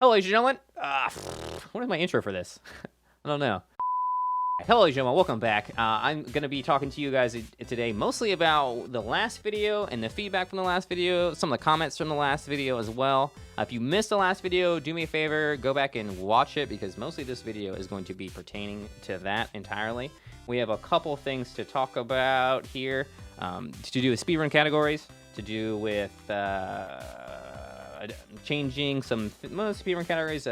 Hello, ladies and gentlemen. What is my intro for this? I don't know. Hello, ladies and gentlemen. Welcome back. I'm going to be talking to you guys today mostly about the last video and the feedback from the last video, some of the comments from the last video as well. If you missed the last video, do me a favor, go back and watch it because mostly this video is going to be pertaining to that entirely. We have a couple things to talk about here, to do with speedrun categories, to do with changing some speedrun categories.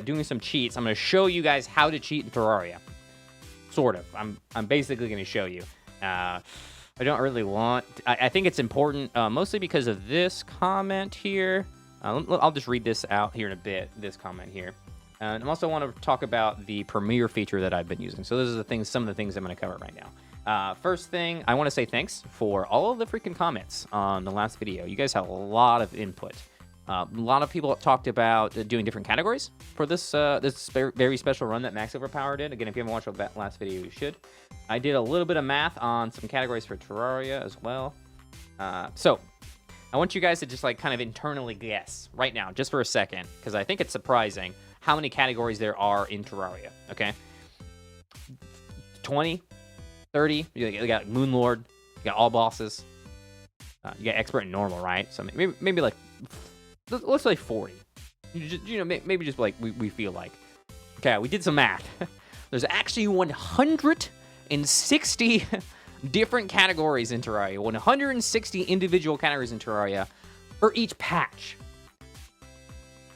Doing some cheats. I'm going to show you guys how to cheat in Terraria. Sort of. I'm basically going to show you. I don't really want... I think it's important, mostly because of this comment here. I'll just read this out here in a bit, this comment here. And I also want to talk about the Premiere feature that I've been using. So those are some of the things I'm going to cover right now. First thing, I want to say thanks for all of the freaking comments on the last video. You guys have a lot of input. A lot of people talked about doing different categories for this very special run that Max Overpower did. Again, if you haven't watched that last video, you should. I did a little bit of math on some categories for Terraria as well. So I want you guys to just kind of internally guess right now, just for a second, because I think it's surprising how many categories there are in Terraria, okay? 20, 30, you got Moon Lord, you got all bosses, you got expert and normal, right? So maybe like... let's say 40. Maybe just like we feel like. Okay, we did some math. There's actually 160 different categories in Terraria. 160 individual categories in Terraria for each patch.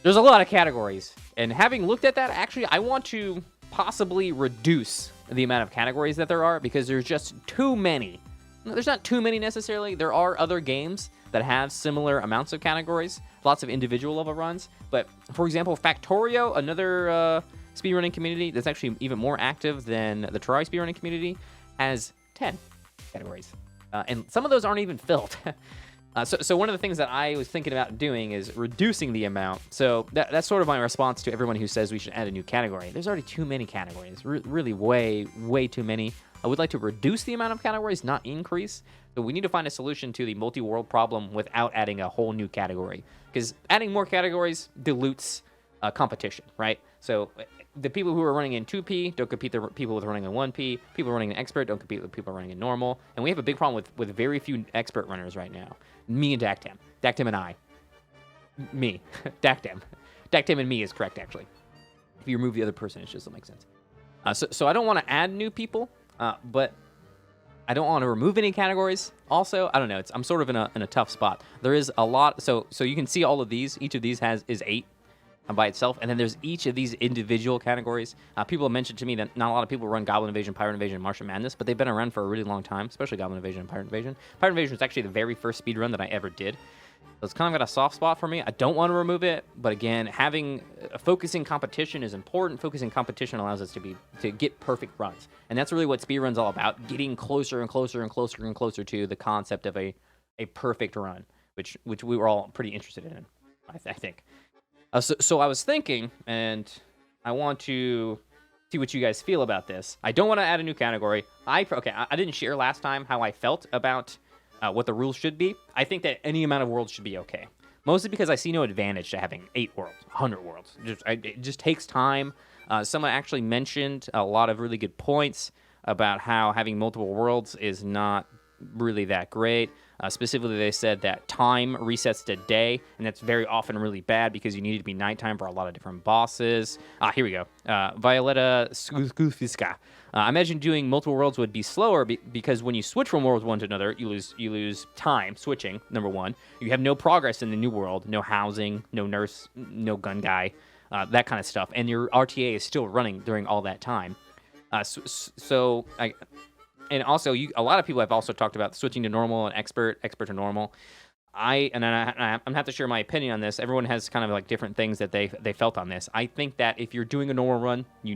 There's a lot of categories. And having looked at that, actually, I want to possibly reduce the amount of categories that there are because there's just too many. There's not too many necessarily. There are other games that have similar amounts of categories, lots of individual level runs. But for example, Factorio, another speedrunning community that's actually even more active than the Terraria speedrunning community, has 10 categories. And some of those aren't even filled. So one of the things that I was thinking about doing is reducing the amount. So that's sort of my response to everyone who says we should add a new category. There's already too many categories, really way too many. I would like to reduce the amount of categories, not increase. So we need to find a solution to the multi-world problem without adding a whole new category. Because adding more categories dilutes competition, right? So the people who are running in 2P don't compete with people with running in 1P. People running in expert don't compete with people running in normal. And we have a big problem with very few expert runners right now. Me and Dactam. Dactam and I. Me. Dactam. Dactam and me is correct, actually. If you remove the other person, it just doesn't make sense. So I don't want to add new people. But I don't want to remove any categories. Also, I don't know. I'm sort of in a tough spot. There is a lot. So you can see all of these. Each of these is 8 by itself, and then there's each of these individual categories. People have mentioned to me that not a lot of people run Goblin Invasion, Pirate Invasion, and Martian Madness, but they've been around for a really long time, especially Goblin Invasion and Pirate Invasion. Pirate Invasion was actually the very first speedrun that I ever did. So it's kind of got a soft spot for me. I don't want to remove it, but again, having focusing competition is important. Focusing competition allows us to get perfect runs, and that's really what speedrun's all about: getting closer and closer and closer and closer to the concept of a perfect run, which we were all pretty interested in, I think. So I was thinking, and I want to see what you guys feel about this. I don't want to add a new category. I didn't share last time how I felt about what the rules should be. I think that any amount of worlds should be okay. Mostly because I see no advantage to having 8 worlds, 100 worlds. It just takes time. Someone actually mentioned a lot of really good points about how having multiple worlds is not really that great. Specifically, they said that time resets to day, and that's very often really bad because you need it to be nighttime for a lot of different bosses. Here we go. Violetta Skufiska. I imagine doing multiple worlds would be slower because when you switch from world one to another, you lose time switching, number one. You have no progress in the new world, no housing, no nurse, no gun guy, that kind of stuff. And your RTA is still running during all that time. And also, a lot of people have also talked about switching to normal and expert to normal. I'm gonna have to share my opinion on this. Everyone has kind of like different things that they felt on this. I think that if you're doing a normal run, you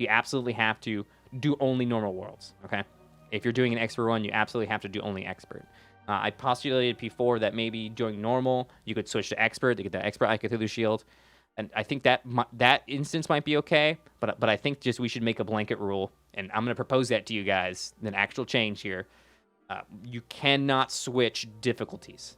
absolutely have to do only normal worlds. Okay, if you're doing an expert run, you absolutely have to do only expert. I postulated before that maybe doing normal, you could switch to expert to get the expert Ike Cthulhu shield. And I think that instance might be okay, but I think just we should make a blanket rule, and I'm going to propose that to you guys, an actual change here. You cannot switch difficulties.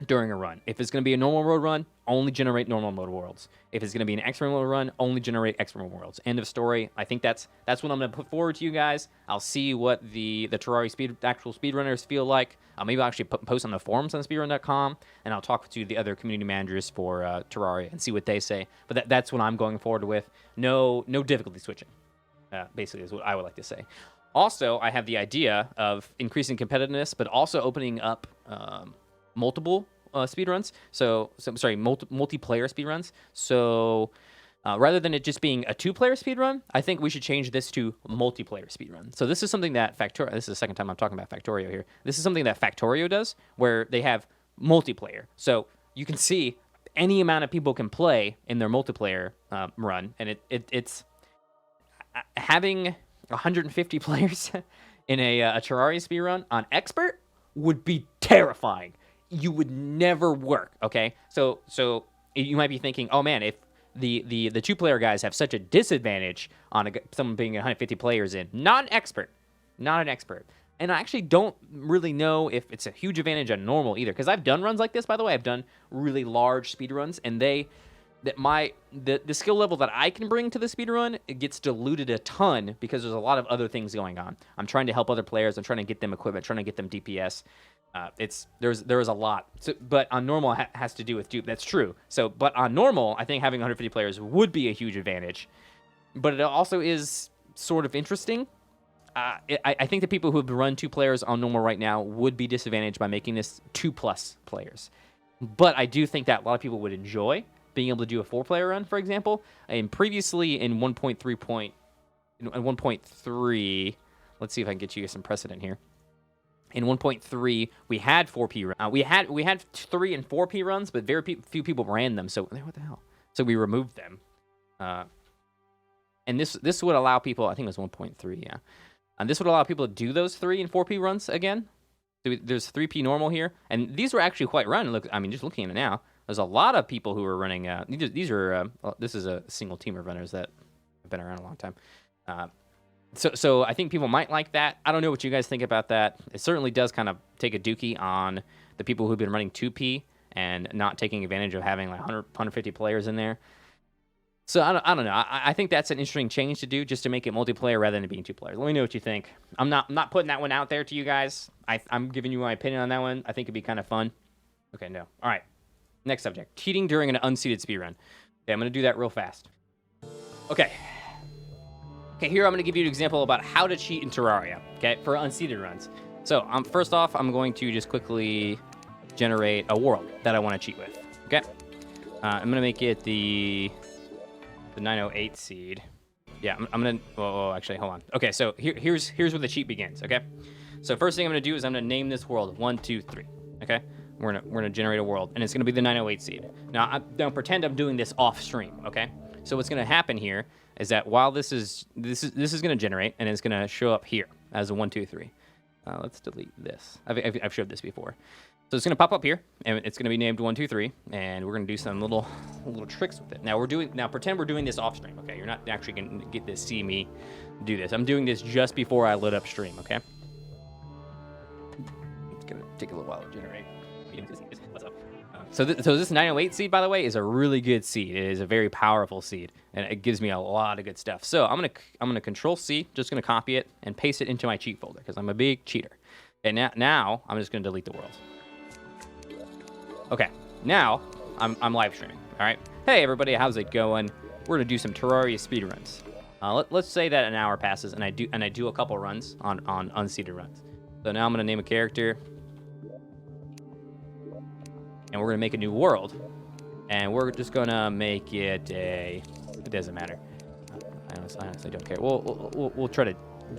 during a run. If it's going to be a normal mode run, only generate normal mode worlds. If it's going to be an extra mode run, only generate extra mode worlds. End of story. I think that's what I'm going to put forward to you guys. I'll see what the Terraria actual speedrunners feel like. Maybe I'll actually post on the forums on speedrun.com, and I'll talk to the other community managers for Terraria and see what they say. But that's what I'm going forward with. No difficulty switching, basically is what I would like to say. Also, I have the idea of increasing competitiveness, but also opening up multiple speedruns. Multiplayer speedruns. So rather than it just being a 2-player speedrun, I think we should change this to multiplayer speedrun. So this is something that Factorio, this is the second time I'm talking about Factorio here. This is something that Factorio does, where they have multiplayer. So you can see any amount of people can play in their multiplayer run, and it's having 150 players in a Terraria speedrun on expert would be terrifying. You would never work, okay? So you might be thinking, oh man, if the 2-player guys have such a disadvantage on someone being 150 players in, not an expert. And I actually don't really know if it's a huge advantage on normal either, because I've done runs like this, by the way. I've done really large speed runs, and the skill level that I can bring to the speedrun, it gets diluted a ton because there's a lot of other things going on. I'm trying to help other players. I'm trying to get them equipment, trying to get them DPS. There's a lot. So, but on normal has to do with dupe. That's true. So, but on normal, I think having 150 players would be a huge advantage. But it also is sort of interesting. I think the people who have run 2 players on normal right now would be disadvantaged by making this 2+ players. But I do think that a lot of people would enjoy being able to do a 4-player run, for example. And previously in 1.3, let's see if I can get you some precedent here. In 1.3, we had 4P runs. We had 3 and 4P runs, but very few people ran them. So what the hell? So we removed them. And this would allow people. I think it was 1.3, yeah. And this would allow people to do those 3 and 4P runs again. So there's 3P normal here, and these were actually quite run. Look, I mean, just looking at it now, there's a lot of people who are running. These are this is a single team of runners that have been around a long time. So I think people might like that. I don't know what you guys think about that. It certainly does kind of take a dookie on the people who've been running 2P and not taking advantage of having like 150 players in there. So I don't know. I think that's an interesting change to do, just to make it multiplayer rather than it being 2 players. Let me know what you think. I'm not putting that one out there to you guys. I'm giving you my opinion on that one. I think it'd be kind of fun. Okay, no. All right. Next subject. Cheating during an unseated speedrun. Okay, I'm going to do that real fast. Okay, here I'm going to give you an example about how to cheat in Terraria, okay, for unseated runs. So first off, I'm going to just quickly generate a world that I want to cheat with, okay? I'm going to make it the 908 seed. Yeah, I'm going to, oh, actually, hold on. Okay, so here's where the cheat begins, okay? So first thing I'm going to do is I'm going to name this world 1, 2, 3, okay? We're gonna generate a world, and it's gonna be the 908 seed. Now, don't pretend I'm doing this off stream, okay? So what's gonna happen here is that while this is gonna generate, and it's gonna show up here as a 1, 2, 3. Let's delete this. I've showed this before. So it's gonna pop up here, and it's gonna be named 1, 2, 3, and we're gonna do some little tricks with it. Now pretend we're doing this off stream, okay? You're not actually gonna get to see me do this. I'm doing this just before I load up stream, okay? It's gonna take a little while to generate. What's up? So this 908 seed, by the way, is a really good seed. It is a very powerful seed, and it gives me a lot of good stuff. So I'm gonna Control C, just gonna copy it and paste it into my cheat folder because I'm a big cheater. And now I'm just gonna delete the world. Okay, now I'm live streaming. All right, hey everybody, how's it going? We're gonna do some Terraria speedruns. Let's say that an hour passes and I do a couple runs on unseeded runs. So now I'm gonna name a character. And we're going to make a new world. And we're just going to make it it doesn't matter. I honestly don't care. We'll try to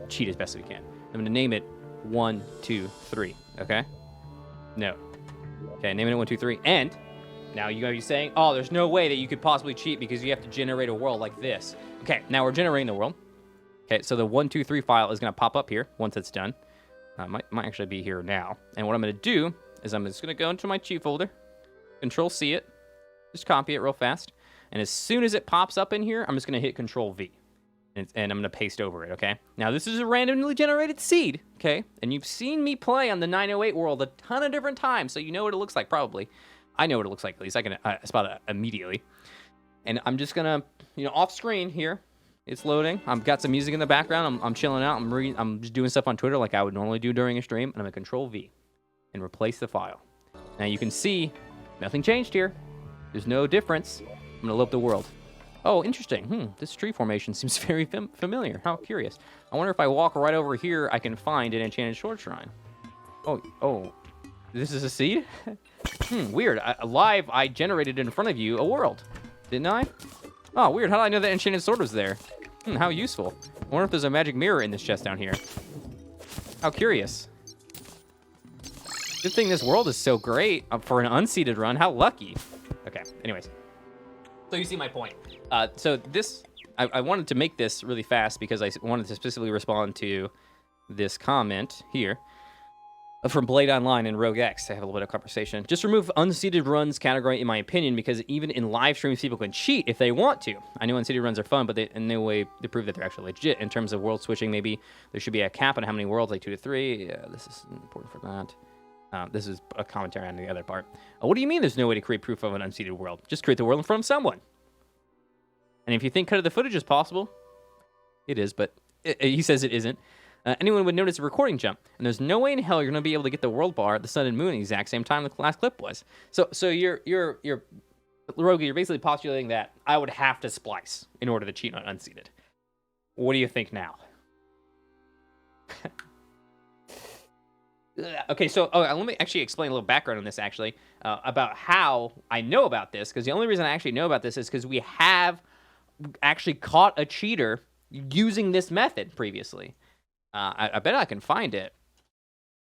cheat as best as we can. I'm going to name it 1, 2, 3. Okay? No. Okay, name it 1, 2, 3. And now you're going to be saying, oh, there's no way that you could possibly cheat because you have to generate a world like this. Okay, now we're generating the world. Okay, so the 1, 2, 3 file is going to pop up here once it's done. Might actually be here now. And what I'm going to do is I'm just going to go into my cheat folder. Control C it, just copy it real fast, and as soon as it pops up in here, I'm just going to hit Control V. and I'm going to paste over it, okay? Now, this is a randomly generated seed, okay? And you've seen me play on the 908 world a ton of different times, so you know what it looks like, probably. I know what it looks like, at least. I can spot it immediately. And I'm just going to, off screen here, it's loading. I've got some music in the background. I'm chilling out. I'm just doing stuff on Twitter like I would normally do during a stream. And I'm going to Control-V and replace the file. Now, you can see nothing changed here. There's no difference. I'm going to load up the world. Oh, interesting. This tree formation seems very familiar. How curious. I wonder if I walk right over here, I can find an enchanted sword shrine. Oh. This is a seed? Weird. Live, I generated in front of you a world. Didn't I? Oh, weird. How did I know that enchanted sword was there? How useful. I wonder if there's a magic mirror in this chest down here. How curious. Good thing this world is so great for an unseeded run. How lucky. Okay, anyways. So you see my point. So this, I wanted to make this really fast because I wanted to specifically respond to this comment here from Blade Online and Rogue X to have a little bit of conversation. Just remove unseeded runs category, in my opinion, because even in live streams, people can cheat if they want to. I know unseeded runs are fun, but in no way they prove that they're actually legit. In terms of world switching, maybe there should be a cap on how many worlds, like 2 to 3. Yeah, this is important for that. This is a commentary on the other part. What do you mean there's no way to create proof of an unseeded world? Just create the world in front of someone. And if you think cut of the footage is possible, it is, but he says it isn't. Anyone would notice a recording jump, and there's no way in hell you're going to be able to get the world bar, the sun and moon, at the exact same time the last clip was. So you're Rogi, you're basically postulating that I would have to splice in order to cheat on unseeded. What do you think now? Okay, so let me actually explain a little background on this, actually, about how I know about this, because the only reason I actually know about this is because we have actually caught a cheater using this method previously. I bet I can find it.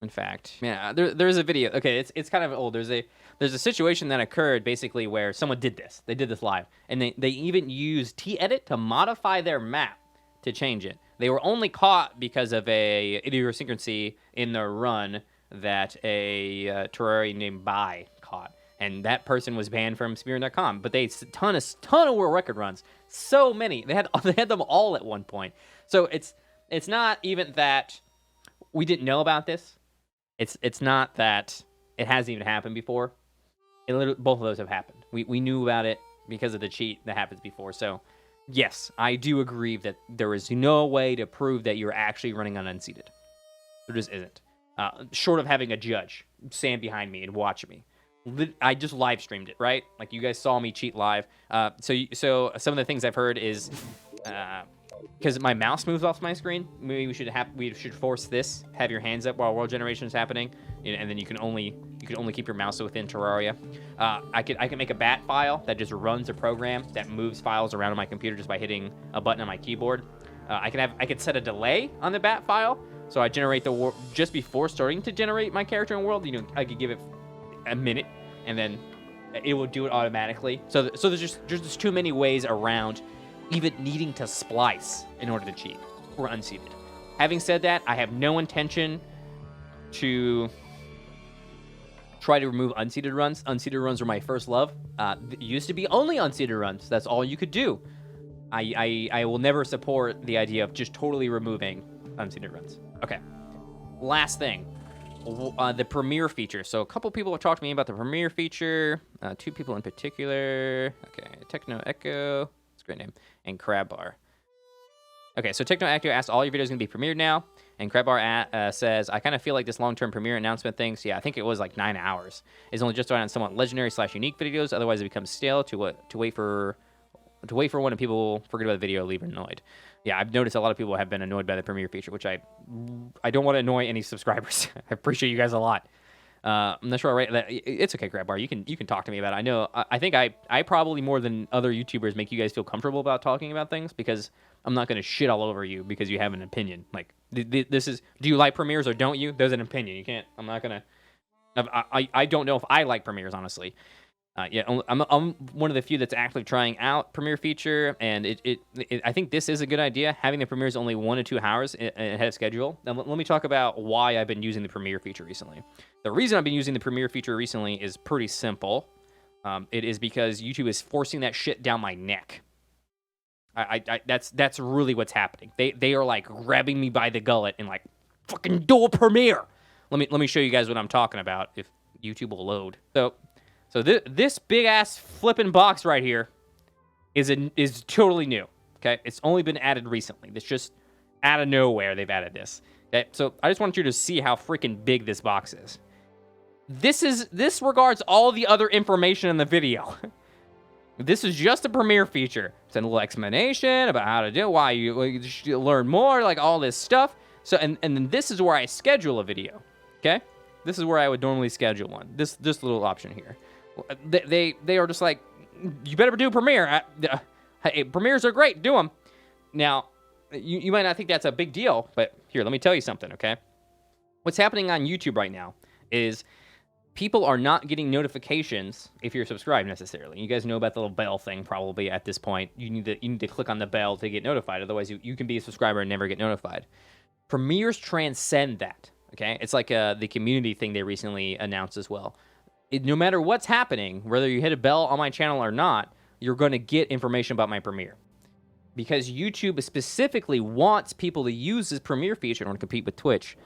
In fact, yeah, there's a video. Okay, it's kind of old. There's a situation that occurred basically where someone did this. They did this live, and they even used T-Edit to modify their map to change it. They were only caught because of a idiosyncrasy in their run that a Terraria named Bai caught, and that person was banned from speedrun.com. But they ton of world record runs, so many. They had them all at one point. So it's not even that we didn't know about this. It's not that it hasn't even happened before. Both of those have happened. We knew about it because of the cheat that happens before. So yes, I do agree that there is no way to prove that you're actually running on unseeded. There just isn't. Short of having a judge stand behind me and watch me. I just live streamed it, right? Like you guys saw me cheat live. So some of the things I've heard is because my mouse moves off my screen, maybe we should force this. Have your hands up while world generation is happening, and then you can only keep your mouse within Terraria. I can make a bat file that just runs a program that moves files around on my computer just by hitting a button on my keyboard. I could set a delay on the bat file, so I generate the world just before starting to generate my character and world. I could give it a minute, and then it will do it automatically. So there's just too many ways around even needing to splice in order to cheat or unseeded. Having said that, I have no intention to try to remove unseeded runs. Unseeded runs were my first love. It used to be only unseeded runs. That's all you could do. I will never support the idea of just totally removing unseeded runs. Okay. Last thing. The premiere feature. So a couple people have talked to me about the premiere feature. 2 people in particular. Okay. Techno Echo. Great name. And Crabbar. Okay, so Techno Echo asked, all your videos going to be premiered now? And Crabbar says, I kind of feel like this long-term premiere announcement thing, so yeah, I think it was like 9 hours, is only just on somewhat legendary/unique videos. Otherwise, it becomes stale to wait for one, and people forget about the video, leave annoyed. Yeah, I've noticed a lot of people have been annoyed by the premiere feature, which I don't want to annoy any subscribers. I appreciate you guys a lot. I'm not sure, right? It's okay, Crabbar. You can talk to me about it. I know. I think I probably more than other YouTubers make you guys feel comfortable about talking about things because I'm not going to shit all over you because you have an opinion. Like this is. Do you like premieres or don't you? There's an opinion. You can't. I'm not gonna. I don't know if I like premieres, honestly. Yeah, I'm one of the few that's actually trying out premiere feature, and I think this is a good idea. Having the premieres only 1 to 2 hours ahead of schedule. Now, let me talk about why I've been using the premiere feature recently. The reason I've been using the premiere feature recently is pretty simple. It is because YouTube is forcing that shit down my neck. That's really what's happening. They are like grabbing me by the gullet and like fucking do a premiere. Let me show you guys what I'm talking about if YouTube will load. So this big ass flipping box right here is totally new. Okay, it's only been added recently. It's just out of nowhere they've added this. Okay, so I just want you to see how freaking big this box is. This regards all the other information in the video. This is just a premiere feature. It's a little explanation about how to do it, why you should learn more, like all this stuff. So and then this is where I schedule a video. Okay, this is where I would normally schedule one. This little option here. They are just like, you better do Premiere. Hey, Premieres are great. Do them. Now, you might not think that's a big deal, but here, let me tell you something, okay? What's happening on YouTube right now is people are not getting notifications if you're subscribed necessarily. You guys know about the little bell thing probably at this point. You need to click on the bell to get notified. Otherwise, you can be a subscriber and never get notified. Premieres transcend that, okay? It's like the community thing they recently announced as well. No matter what's happening, whether you hit a bell on my channel or not, you're going to get information about my Premiere. Because YouTube specifically wants people to use this Premiere feature in order to compete with Twitch.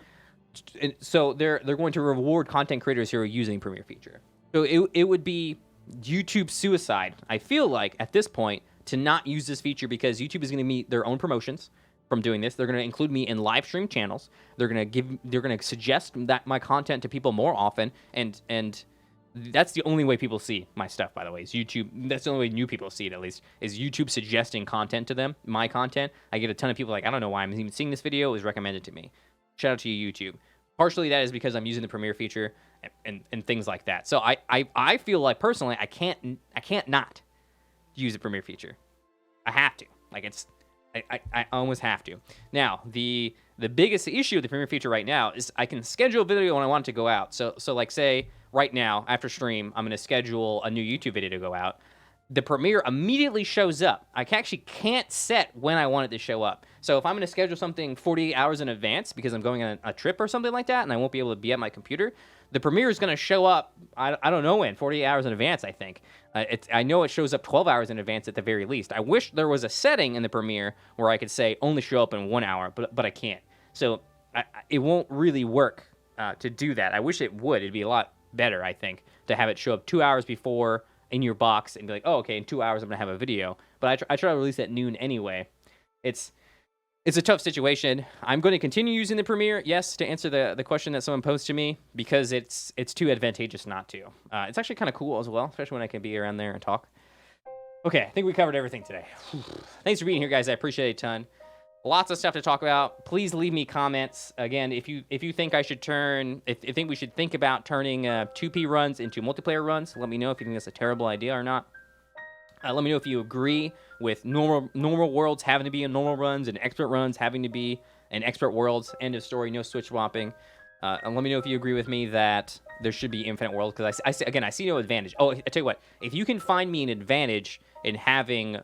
So they're going to reward content creators who are using Premiere feature. So it would be YouTube suicide, I feel like, at this point, to not use this feature because YouTube is going to meet their own promotions from doing this. They're going to include me in live stream channels. They're going to suggest that my content to people more often, and that's the only way people see my stuff, by the way, is YouTube. That's the only way new people see it, at least, is YouTube suggesting content to them, my content. I get a ton of people like, I don't know why I'm even seeing this video. It was recommended to me. Shout out to you, YouTube. Partially that is because I'm using the Premiere feature and things like that. So I feel like, personally, I can't not use the Premiere feature. I have to. Like, I almost have to. Now, the biggest issue with the Premiere feature right now is I can schedule a video when I want it to go out. So like, say, right now, after stream, I'm going to schedule a new YouTube video to go out. The Premiere immediately shows up. I actually can't set when I want it to show up. So if I'm going to schedule something 48 hours in advance because I'm going on a trip or something like that and I won't be able to be at my computer, the Premiere is going to show up, I don't know when, 48 hours in advance, I think. I know it shows up 12 hours in advance at the very least. I wish there was a setting in the Premiere where I could say only show up in 1 hour, but I can't. So it won't really work to do that. I wish it would. It'd be a lot better, I think, to have it show up 2 hours before in your box and be like, oh, okay, in 2 hours I'm going to have a video. But I try to release at noon anyway. It's a tough situation. I'm going to continue using the Premiere, yes, to answer the question that someone posed to me, because it's too advantageous not to. It's actually kind of cool as well, especially when I can be around there and talk. Okay, I think we covered everything today. Thanks for being here, guys. I appreciate it a ton. Lots of stuff to talk about. Please leave me comments. Again, if you think I should think we should think about turning 2P runs into multiplayer runs, let me know if you think that's a terrible idea or not. Let me know if you agree with normal worlds having to be in normal runs and expert runs having to be in expert worlds. End of story. No switch swapping. And let me know if you agree with me that there should be infinite worlds, because I see no advantage. Oh, I tell you what, if you can find me an advantage in having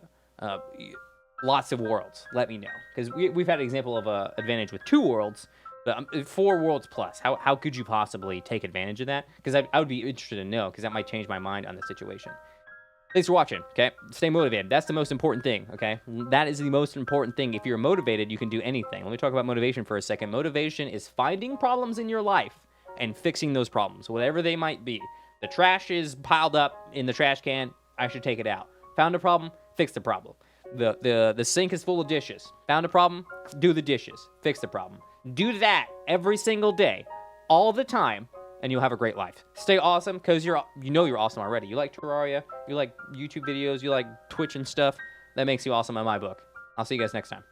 lots of worlds, let me know, because we've had an example of a advantage with 2 worlds, but 4 worlds plus. How could you possibly take advantage of that? Because I would be interested to know, because that might change my mind on the situation. Thanks for watching, okay? Stay motivated. That's the most important thing, okay? That is the most important thing. If you're motivated, you can do anything. Let me talk about motivation for a second. Motivation is finding problems in your life and fixing those problems, whatever they might be. The trash is piled up in the trash can. I should take it out. Found a problem, fix the problem. The sink is full of dishes. Found a problem, do the dishes. Fix the problem. Do that every single day, all the time, and you'll have a great life. Stay awesome, because you're awesome already. You like Terraria, you like YouTube videos, you like Twitch and stuff. That makes you awesome in my book. I'll see you guys next time.